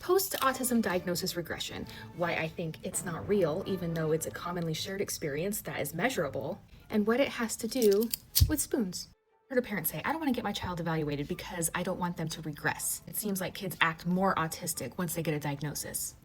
Post-autism diagnosis regression, why I think it's not real, even though it's a commonly shared experience that is measurable, and what it has to do with spoons. I heard a parent say, I don't want to get my child evaluated because I don't want them to regress. It seems like kids act more autistic once they get a diagnosis.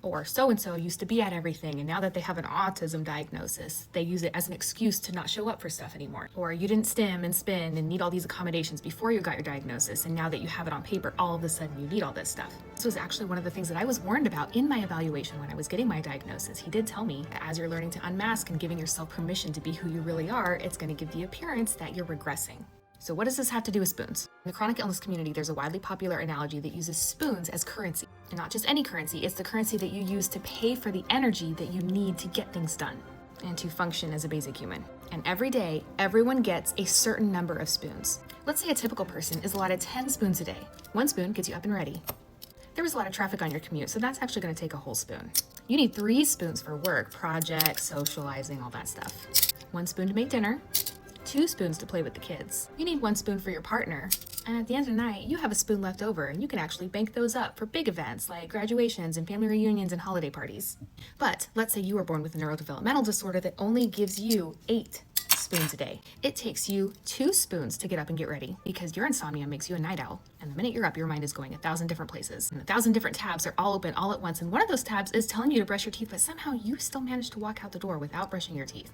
Or so-and-so used to be at everything, and now that they have an autism diagnosis, they use it as an excuse to not show up for stuff anymore. Or you didn't stim and spin and need all these accommodations before you got your diagnosis, and now that you have it on paper, all of a sudden you need all this stuff. This was actually one of the things that I was warned about in my evaluation when I was getting my diagnosis. He did tell me that as you're learning to unmask and giving yourself permission to be who you really are, it's going to give the appearance that you're regressing. So what does this have to do with spoons? In the chronic illness community, there's a widely popular analogy that uses spoons as currency. And not just any currency, it's the currency that you use to pay for the energy that you need to get things done and to function as a basic human. And every day, everyone gets a certain number of spoons. Let's say a typical person is allotted 10 spoons a day. One spoon gets you up and ready. There was a lot of traffic on your commute, so that's actually going to take a whole spoon. You need 3 spoons for work, projects, socializing, all that stuff. 1 spoon to make dinner. 2 spoons to play with the kids. You need 1 spoon for your partner. And at the end of the night, you have a spoon left over, and you can actually bank those up for big events like graduations and family reunions and holiday parties. But let's say you were born with a neurodevelopmental disorder that only gives you 8 spoons a day. It takes you 2 spoons to get up and get ready because your insomnia makes you a night owl. And the minute you're up, your mind is going 1,000 different places. And 1,000 different tabs are all open all at once. And one of those tabs is telling you to brush your teeth, but somehow you still manage to walk out the door without brushing your teeth.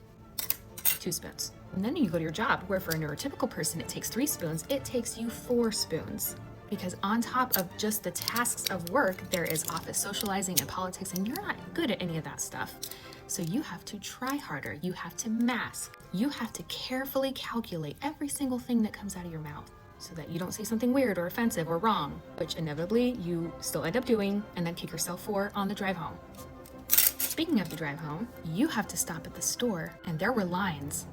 2 spoons. And then you go to your job, where for a neurotypical person, it takes 3 spoons. It takes you 4 spoons. Because on top of just the tasks of work, there is office socializing and politics, and you're not good at any of that stuff. So you have to try harder. You have to mask. You have to carefully calculate every single thing that comes out of your mouth so that you don't say something weird or offensive or wrong, which inevitably you still end up doing and then kick yourself for on the drive home. Speaking of the drive home, you have to stop at the store, and there were lines.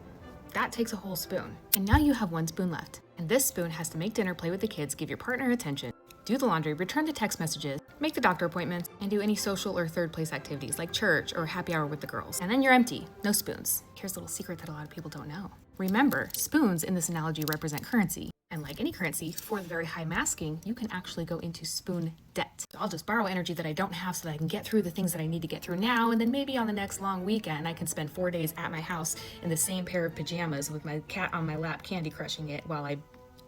That takes a whole spoon. And now you have 1 spoon left. And this spoon has to make dinner, play with the kids, give your partner attention, do the laundry, return the text messages, make the doctor appointments, and do any social or third place activities like church or happy hour with the girls. And then you're empty. No spoons. Here's a little secret that a lot of people don't know. Remember, spoons in this analogy represent currency. And like any currency, for the very high masking, you can actually go into spoon debt. So I'll just borrow energy that I don't have so that I can get through the things that I need to get through now, and then maybe on the next long weekend, I can spend 4 days at my house in the same pair of pajamas with my cat on my lap candy crushing it while I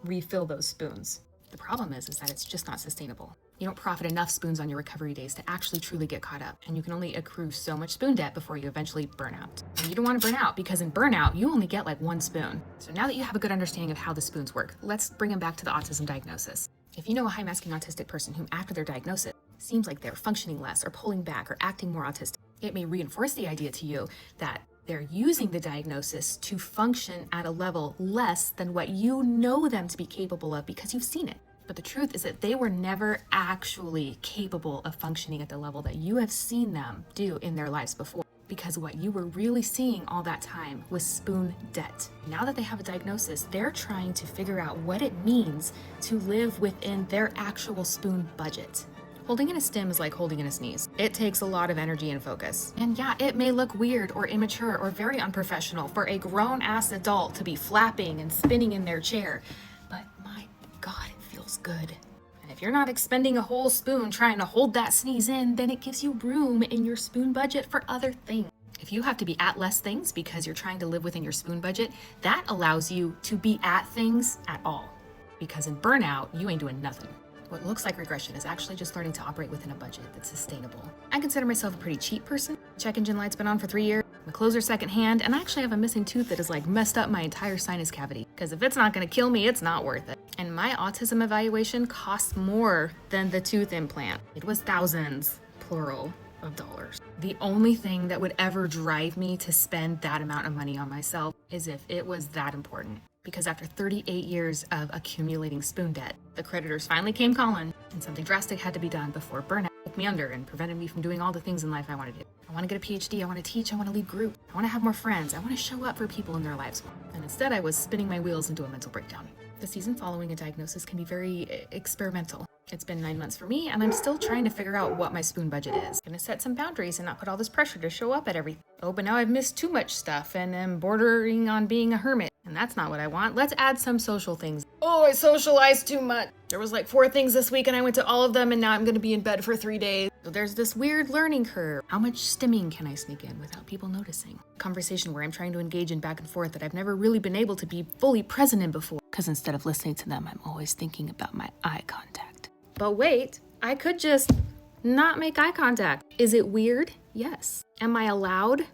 refill those spoons. The problem is that it's just not sustainable. You don't profit enough spoons on your recovery days to actually truly get caught up, and you can only accrue so much spoon debt before you eventually burn out. And you don't want to burn out because in burnout, you only get like 1 spoon. So now that you have a good understanding of how the spoons work, let's bring them back to the autism diagnosis. If you know a high-masking autistic person who, after their diagnosis, seems like they're functioning less or pulling back or acting more autistic, it may reinforce the idea to you that they're using the diagnosis to function at a level less than what you know them to be capable of because you've seen it. But the truth is that they were never actually capable of functioning at the level that you have seen them do in their lives before. Because what you were really seeing all that time was spoon debt. Now that they have a diagnosis, they're trying to figure out what it means to live within their actual spoon budget. Holding in a stim is like holding in a sneeze. It takes a lot of energy and focus. And yeah, it may look weird or immature or very unprofessional for a grown-ass adult to be flapping and spinning in their chair. But my God, it feels good. And if you're not expending a whole spoon trying to hold that sneeze in, then it gives you room in your spoon budget for other things. If you have to be at less things because you're trying to live within your spoon budget, that allows you to be at things at all. Because in burnout, you ain't doing nothing. What looks like regression is actually just learning to operate within a budget that's sustainable. I consider myself a pretty cheap person. Check engine light's been on for 3 years. My clothes are secondhand, and I actually have a missing tooth that has like messed up my entire sinus cavity. Because if it's not gonna kill me, it's not worth it. And my autism evaluation costs more than the tooth implant. It was thousands, plural, of dollars. The only thing that would ever drive me to spend that amount of money on myself is if it was that important. Because after 38 years of accumulating spoon debt, the creditors finally came calling, and something drastic had to be done before burnout took me under and prevented me from doing all the things in life I want to do. I want to get a PhD, I want to teach, I want to lead group, I want to have more friends, I want to show up for people in their lives more. And instead I was spinning my wheels into a mental breakdown. The season following a diagnosis can be very experimental. It's been 9 months for me, and I'm still trying to figure out what my spoon budget is. I'm gonna set some boundaries and not put all this pressure to show up at everything. Oh, but now I've missed too much stuff and am bordering on being a hermit. And that's not what I want. Let's add some social things. Oh, I socialize too much. There was like 4 things this week and I went to all of them and now I'm gonna be in bed for 3 days. So there's this weird learning curve. How much stimming can I sneak in without people noticing? Conversation where I'm trying to engage in back and forth that I've never really been able to be fully present in before. Because instead of listening to them, I'm always thinking about my eye contact. But wait, I could just not make eye contact. Is it weird? Yes. Am I allowed?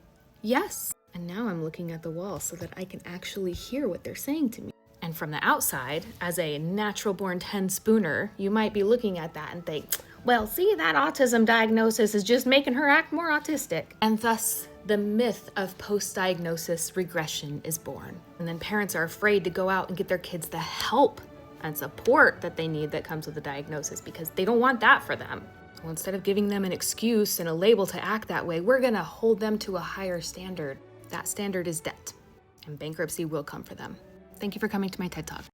Yes. And now I'm looking at the wall so that I can actually hear what they're saying to me. And from the outside, as a natural-born 10-spooner, you might be looking at that and think, well, see, that autism diagnosis is just making her act more autistic. And thus, the myth of post-diagnosis regression is born. And then parents are afraid to go out and get their kids the help and support that they need that comes with the diagnosis because they don't want that for them. So instead of giving them an excuse and a label to act that way, we're gonna hold them to a higher standard. That standard is debt, and bankruptcy will come for them. Thank you for coming to my TED Talk.